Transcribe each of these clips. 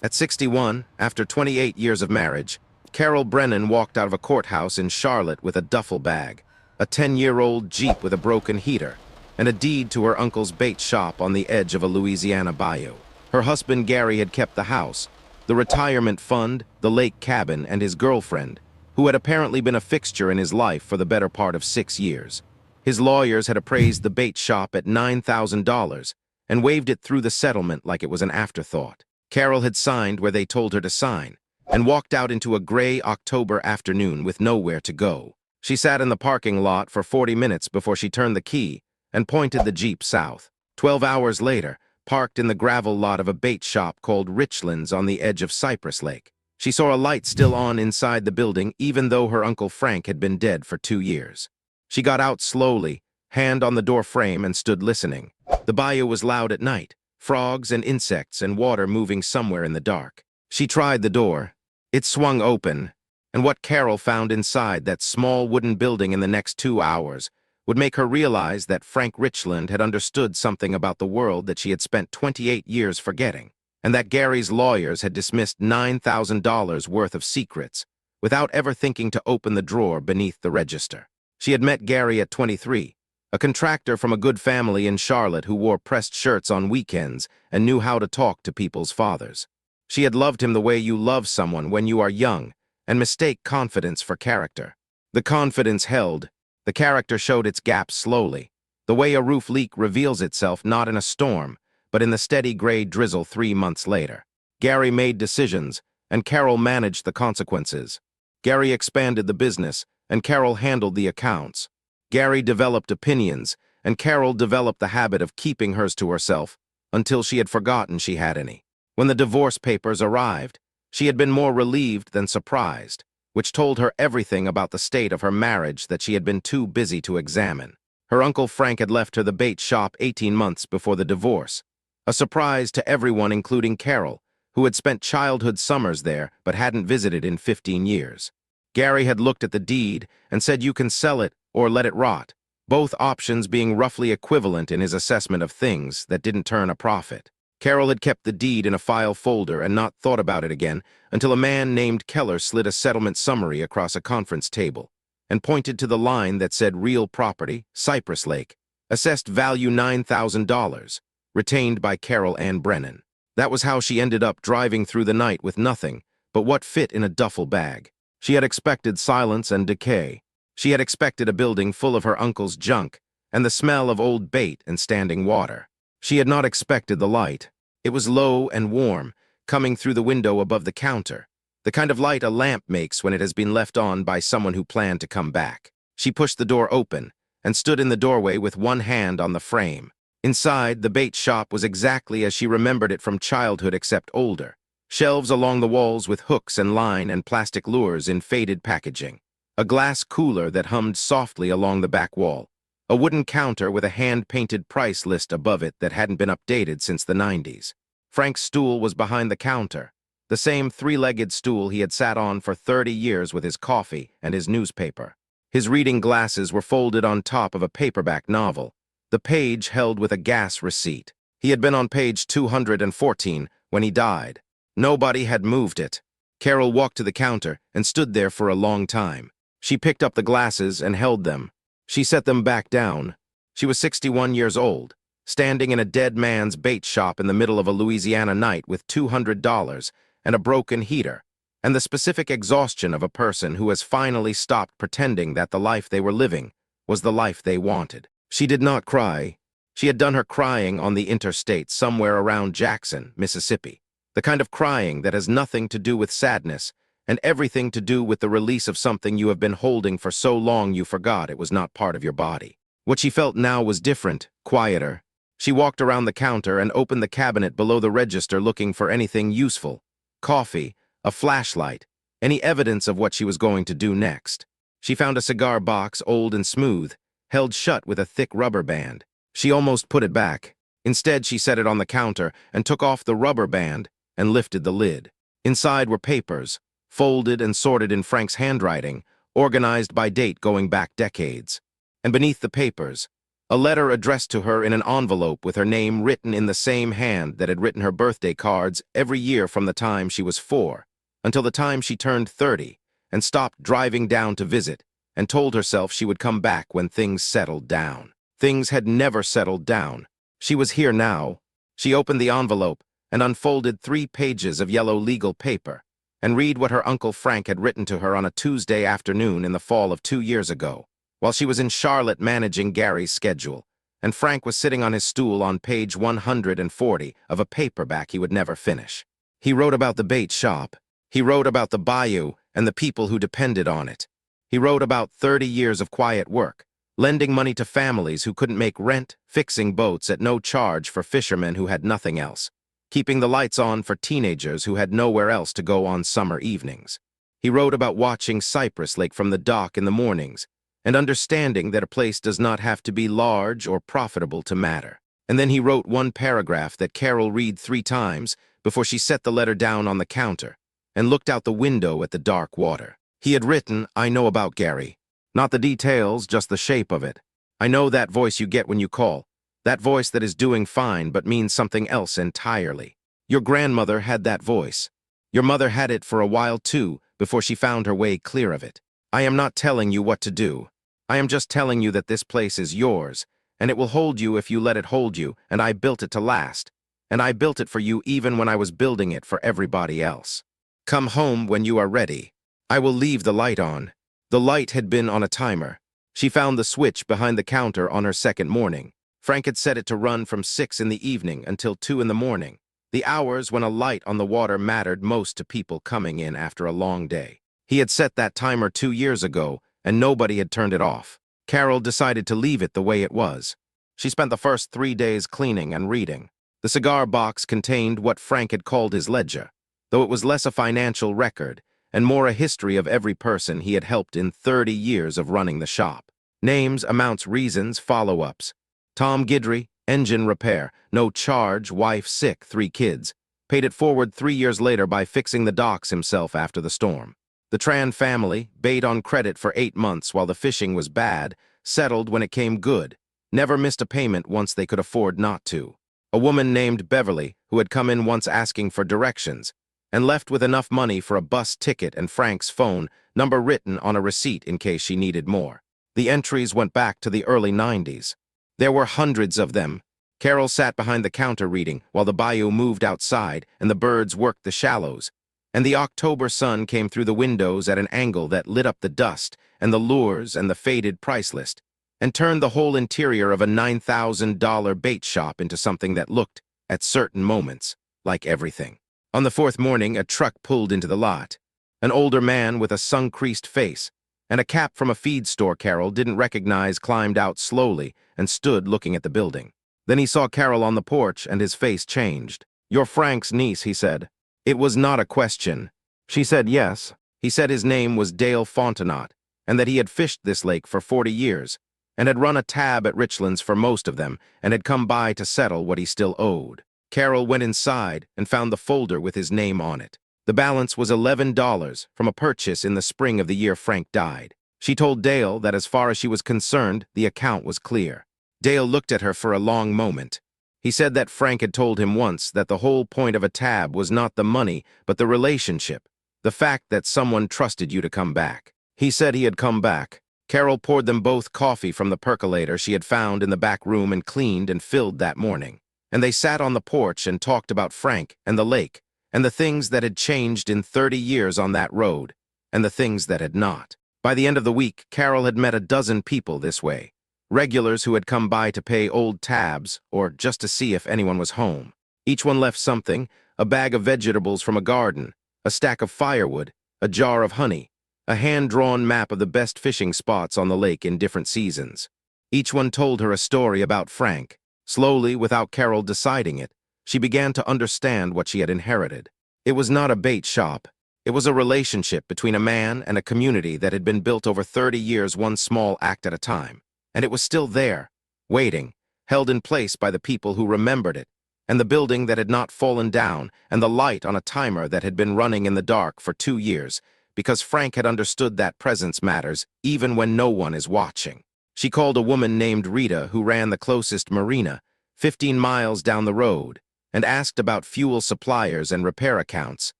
At 61, after 28 years of marriage, Carol Brennan walked out of a courthouse in Charlotte with a duffel bag, a 10-year-old Jeep with a broken heater, and a deed to her uncle's bait shop on the edge of a Louisiana bayou. Her husband Gary had kept the house, the retirement fund, the lake cabin, and his girlfriend, who had apparently been a fixture in his life for the better part of 6 years. His lawyers had appraised the bait shop at $9,000 and waved it through the settlement like it was an afterthought. Carol had signed where they told her to sign and walked out into a gray October afternoon with nowhere to go. She sat in the parking lot for 40 minutes before she turned the key and pointed the Jeep south. 12 hours later, parked in the gravel lot of a bait shop called Richland's on the edge of Cypress Lake. She saw a light still on inside the building even though her Uncle Frank had been dead for 2 years. She got out slowly, hand on the door frame, and stood listening. The bayou was loud at night, frogs and insects and water moving somewhere in the dark. She tried the door. It swung open, and what Carol found inside that small wooden building in the next 2 hours would make her realize that Frank Richland had understood something about the world that she had spent 28 years forgetting, and that Gary's lawyers had dismissed $9,000 worth of secrets without ever thinking to open the drawer beneath the register. She had met Gary at 23, a contractor from a good family in Charlotte who wore pressed shirts on weekends and knew how to talk to people's fathers. She had loved him the way you love someone when you are young and mistake confidence for character. The confidence held. The character showed its gaps slowly, the way a roof leak reveals itself not in a storm, but in the steady gray drizzle 3 months later. Gary made decisions, and Carol managed the consequences. Gary expanded the business, and Carol handled the accounts. Gary developed opinions, and Carol developed the habit of keeping hers to herself until she had forgotten she had any. When the divorce papers arrived, she had been more relieved than surprised, which told her everything about the state of her marriage that she had been too busy to examine. Her Uncle Frank had left her the bait shop 18 months before the divorce, a surprise to everyone including Carol, who had spent childhood summers there but hadn't visited in 15 years. Gary had looked at the deed and said you can sell it or let it rot, both options being roughly equivalent in his assessment of things that didn't turn a profit. Carol had kept the deed in a file folder and not thought about it again until a man named Keller slid a settlement summary across a conference table and pointed to the line that said real property, Cypress Lake, assessed value $9,000, retained by Carol Ann Brennan. That was how she ended up driving through the night with nothing but what fit in a duffel bag. She had expected silence and decay. She had expected a building full of her uncle's junk and the smell of old bait and standing water. She had not expected the light. It was low and warm, coming through the window above the counter, the kind of light a lamp makes when it has been left on by someone who planned to come back. She pushed the door open and stood in the doorway with one hand on the frame. Inside, the bait shop was exactly as she remembered it from childhood except older. Shelves along the walls with hooks and line and plastic lures in faded packaging. A glass cooler that hummed softly along the back wall. A wooden counter with a hand-painted price list above it that hadn't been updated since the 90s. Frank's stool was behind the counter, the same 3-legged stool he had sat on for 30 years with his coffee and his newspaper. His reading glasses were folded on top of a paperback novel, the page held with a gas receipt. He had been on page 214 when he died. Nobody had moved it. Carol walked to the counter and stood there for a long time. She picked up the glasses and held them. She set them back down. She was 61 years old, standing in a dead man's bait shop in the middle of a Louisiana night with $200 and a broken heater, and the specific exhaustion of a person who has finally stopped pretending that the life they were living was the life they wanted. She did not cry. She had done her crying on the interstate somewhere around Jackson, Mississippi, the kind of crying that has nothing to do with sadness and everything to do with the release of something you have been holding for so long you forgot it was not part of your body. What she felt now was different, quieter. She walked around the counter and opened the cabinet below the register looking for anything useful. Coffee, a flashlight, any evidence of what she was going to do next. She found a cigar box, old and smooth, held shut with a thick rubber band. She almost put it back. Instead, she set it on the counter and took off the rubber band and lifted the lid. Inside were papers, folded and sorted in Frank's handwriting, organized by date going back decades. And beneath the papers, A letter addressed to her in an envelope with her name written in the same hand that had written her birthday cards every year from the time she was 4, until the time she turned 30, and stopped driving down to visit, and told herself she would come back when things settled down. Things had never settled down. She was here now. She opened the envelope and unfolded 3 pages of yellow legal paper, and read what her Uncle Frank had written to her on a Tuesday afternoon in the fall of 2 years ago, while she was in Charlotte managing Gary's schedule, and Frank was sitting on his stool on page 140 of a paperback he would never finish. He wrote about the bait shop. He wrote about the bayou and the people who depended on it. He wrote about 30 years of quiet work, lending money to families who couldn't make rent, fixing boats at no charge for fishermen who had nothing else, keeping the lights on for teenagers who had nowhere else to go on summer evenings. He wrote about watching Cypress Lake from the dock in the mornings, and understanding that a place does not have to be large or profitable to matter. And then he wrote 1 paragraph that Carol read 3 times before she set the letter down on the counter and looked out the window at the dark water. He had written, "I know about Gary. Not the details, just the shape of it. I know that voice you get when you call. That voice that is doing fine but means something else entirely. Your grandmother had that voice. Your mother had it for a while too, before she found her way clear of it. I am not telling you what to do. I am just telling you that this place is yours, and it will hold you if you let it hold you, and I built it to last. And I built it for you even when I was building it for everybody else. Come home when you are ready. I will leave the light on." The light had been on a timer. She found the switch behind the counter on her second morning. Frank had set it to run from 6 in the evening until 2 in the morning, the hours when a light on the water mattered most to people coming in after a long day. He had set that timer 2 years ago, and nobody had turned it off. Carol decided to leave it the way it was. She spent the first 3 days cleaning and reading. The cigar box contained what Frank had called his ledger, though it was less a financial record and more a history of every person he had helped in 30 years of running the shop. Names, amounts, reasons, follow-ups. Tom Guidry, engine repair, no charge, wife sick, 3 kids. Paid it forward 3 years later by fixing the docks himself after the storm. The Tran family, bait on credit for 8 months while the fishing was bad, settled when it came good. Never missed a payment once they could afford not to. A woman named Beverly, who had come in once asking for directions, and left with enough money for a bus ticket and Frank's phone number written on a receipt in case she needed more. The entries went back to the early 90s. There were hundreds of them. Carol sat behind the counter reading while the bayou moved outside and the birds worked the shallows, and the October sun came through the windows at an angle that lit up the dust and the lures and the faded price list, and turned the whole interior of a $9,000 bait shop into something that looked, at certain moments, like everything. On the 4th morning, a truck pulled into the lot. An older man with a sun-creased face and a cap from a feed store Carol didn't recognize climbed out slowly and stood looking at the building. Then he saw Carol on the porch and his face changed. "You're Frank's niece," he said. It was not a question. She said yes. He said his name was Dale Fontenot, and that he had fished this lake for 40 years, and had run a tab at Richlands for most of them, and had come by to settle what he still owed. Carol went inside and found the folder with his name on it. The balance was $11 from a purchase in the spring of the year Frank died. She told Dale that as far as she was concerned, the account was clear. Dale looked at her for a long moment. He said that Frank had told him once that the whole point of a tab was not the money, but the relationship, the fact that someone trusted you to come back. He said he had come back. Carol poured them both coffee from the percolator she had found in the back room and cleaned and filled that morning. And they sat on the porch and talked about Frank and the lake, and the things that had changed in 30 years on that road, and the things that had not. By the end of the week, Carol had met a dozen people this way. Regulars who had come by to pay old tabs or just to see if anyone was home. Each one left something: a bag of vegetables from a garden, a stack of firewood, a jar of honey, a hand-drawn map of the best fishing spots on the lake in different seasons. Each one told her a story about Frank. Slowly, without Carol deciding it, she began to understand what she had inherited. It was not a bait shop. It was a relationship between a man and a community that had been built over 30 years, one small act at a time. And it was still there, waiting, held in place by the people who remembered it, and the building that had not fallen down, and the light on a timer that had been running in the dark for 2 years, because Frank had understood that presence matters even when no one is watching. She called a woman named Rita who ran the closest marina, 15 miles down the road, and asked about fuel suppliers and repair accounts,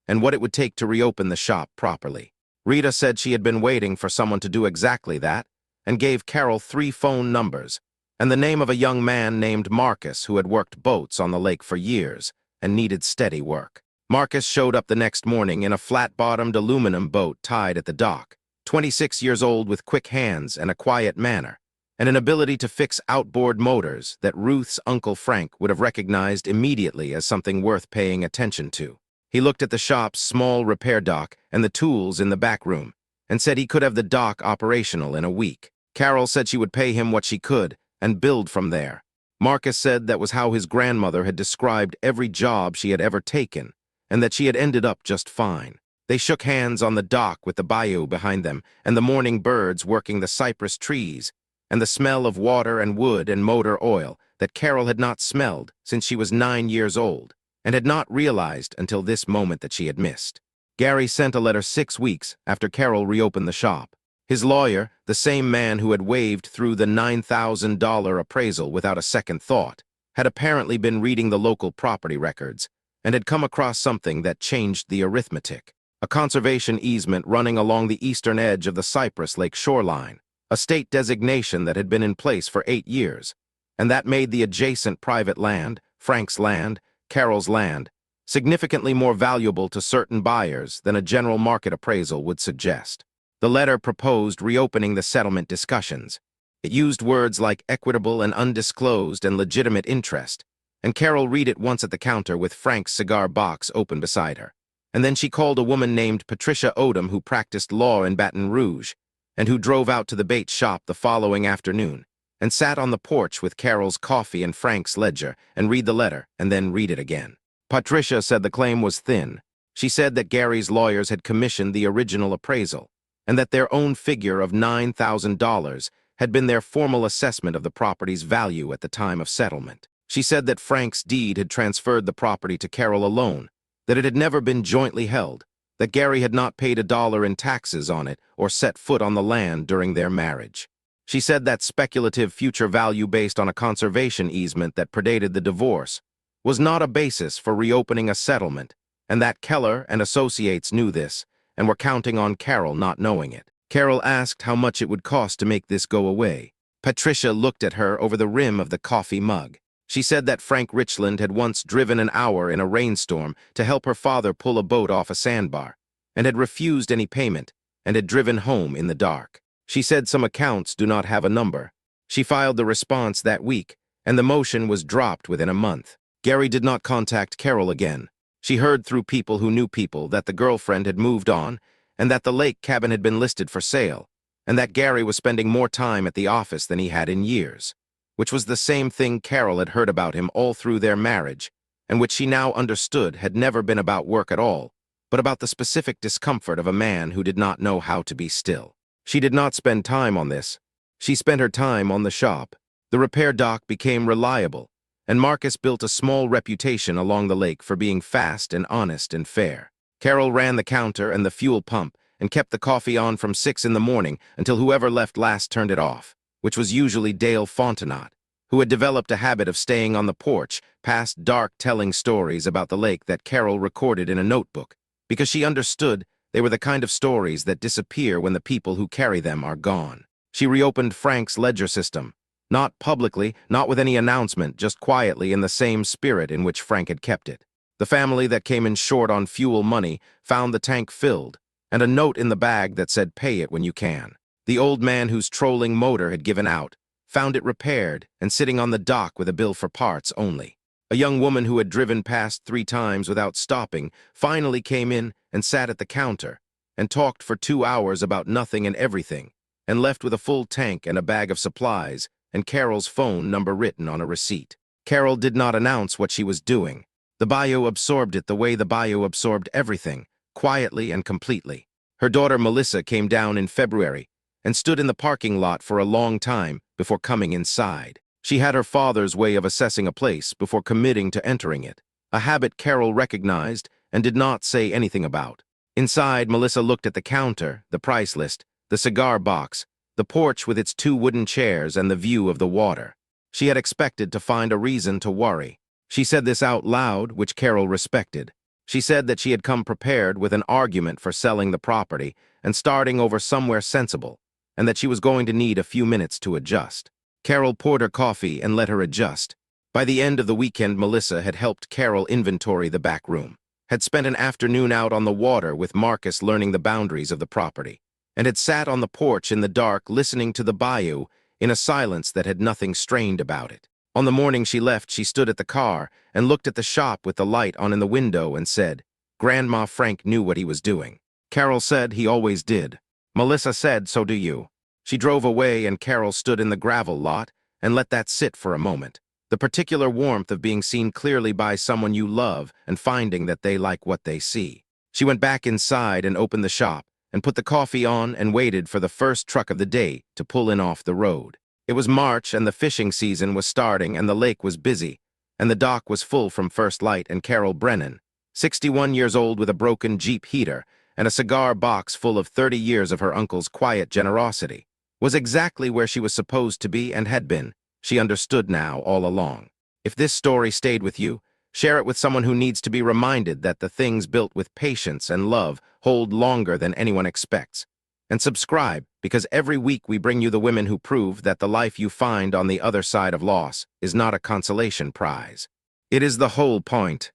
and what it would take to reopen the shop properly. Rita said she had been waiting for someone to do exactly that, and gave Carol 3 phone numbers, and the name of a young man named Marcus who had worked boats on the lake for years and needed steady work. Marcus showed up the next morning in a flat-bottomed aluminum boat tied at the dock, 26 years old with quick hands and a quiet manner, and an ability to fix outboard motors that Ruth's Uncle Frank would have recognized immediately as something worth paying attention to. He looked at the shop's small repair dock and the tools in the back room, and said he could have the dock operational in a week. Carol said she would pay him what she could and build from there. Marcus said that was how his grandmother had described every job she had ever taken, and that she had ended up just fine. They shook hands on the dock with the bayou behind them and the morning birds working the cypress trees, and the smell of water and wood and motor oil that Carol had not smelled since she was 9 years old, and had not realized until this moment that she had missed. Gary sent a letter 6 weeks after Carol reopened the shop. His lawyer, the same man who had waved through the $9,000 appraisal without a second thought, had apparently been reading the local property records and had come across something that changed the arithmetic. A conservation easement running along the eastern edge of the Cypress Lake shoreline, a state designation that had been in place for 8 years, and that made the adjacent private land, Frank's land, Carol's land, significantly more valuable to certain buyers than a general market appraisal would suggest. The letter proposed reopening the settlement discussions. It used words like equitable and undisclosed and legitimate interest, and Carol read it once at the counter with Frank's cigar box open beside her. And then she called a woman named Patricia Odom who practiced law in Baton Rouge, and who drove out to the bait shop the following afternoon, and sat on the porch with Carol's coffee and Frank's ledger, and read the letter, and then read it again. Patricia said the claim was thin. She said that Gary's lawyers had commissioned the original appraisal, and that their own figure of $9,000 had been their formal assessment of the property's value at the time of settlement. She said that Frank's deed had transferred the property to Carol alone, that it had never been jointly held, that Gary had not paid $1 in taxes on it or set foot on the land during their marriage. She said that speculative future value based on a conservation easement that predated the divorce was not a basis for reopening a settlement, and that Keller and Associates knew this and were counting on Carol not knowing it. Carol asked how much it would cost to make this go away. Patricia looked at her over the rim of the coffee mug. She said that Frank Richland had once driven an hour in a rainstorm to help her father pull a boat off a sandbar, and had refused any payment, and had driven home in the dark. She said some accounts do not have a number. She filed the response that week, and the motion was dropped within a month. Gary did not contact Carol again. She heard through people who knew people that the girlfriend had moved on, and that the lake cabin had been listed for sale, and that Gary was spending more time at the office than he had in years, which was the same thing Carol had heard about him all through their marriage, and which she now understood had never been about work at all, but about the specific discomfort of a man who did not know how to be still. She did not spend time on this. She spent her time on the shop. The repair dock became reliable, and Marcus built a small reputation along the lake for being fast and honest and fair. Carol ran the counter and the fuel pump and kept the coffee on from 6 in the morning until whoever left last turned it off, which was usually Dale Fontenot, who had developed a habit of staying on the porch past dark telling stories about the lake that Carol recorded in a notebook, because she understood they were the kind of stories that disappear when the people who carry them are gone. She reopened Frank's ledger system, not publicly, not with any announcement, just quietly in the same spirit in which Frank had kept it. The family that came in short on fuel money found the tank filled, and a note in the bag that said, "Pay it when you can." The old man whose trolling motor had given out found it repaired and sitting on the dock with a bill for parts only. A young woman who had driven past 3 times without stopping finally came in and sat at the counter and talked for 2 hours about nothing and everything, and left with a full tank and a bag of supplies and Carol's phone number written on a receipt. Carol did not announce what she was doing. The bayou absorbed it the way the bayou absorbed everything, quietly and completely. Her daughter Melissa came down in February and stood in the parking lot for a long time before coming inside. She had her father's way of assessing a place before committing to entering it, a habit Carol recognized and did not say anything about. Inside, Melissa looked at the counter, the price list, the cigar box, the porch with its 2 wooden chairs and the view of the water. She had expected to find a reason to worry. She said this out loud, which Carol respected. She said that she had come prepared with an argument for selling the property and starting over somewhere sensible, and that she was going to need a few minutes to adjust. Carol poured her coffee and let her adjust. By the end of the weekend, Melissa had helped Carol inventory the back room, had spent an afternoon out on the water with Marcus learning the boundaries of the property, and had sat on the porch in the dark listening to the bayou in a silence that had nothing strained about it. On the morning she left, she stood at the car and looked at the shop with the light on in the window and said, "Grandma Frank knew what he was doing." Carol said he always did. Melissa said, "So do you." She drove away and Carol stood in the gravel lot and let that sit for a moment. The particular warmth of being seen clearly by someone you love and finding that they like what they see. She went back inside and opened the shop and put the coffee on and waited for the first truck of the day to pull in off the road. It was March and the fishing season was starting and the lake was busy, and the dock was full from first light, and Carol Brennan, 61 years old with a broken Jeep heater and a cigar box full of 30 years of her uncle's quiet generosity, was exactly where she was supposed to be and had been. She understood now all along. If this story stayed with you, share it with someone who needs to be reminded that the things built with patience and love hold longer than anyone expects. And subscribe, because every week we bring you the women who prove that the life you find on the other side of loss is not a consolation prize. It is the whole point.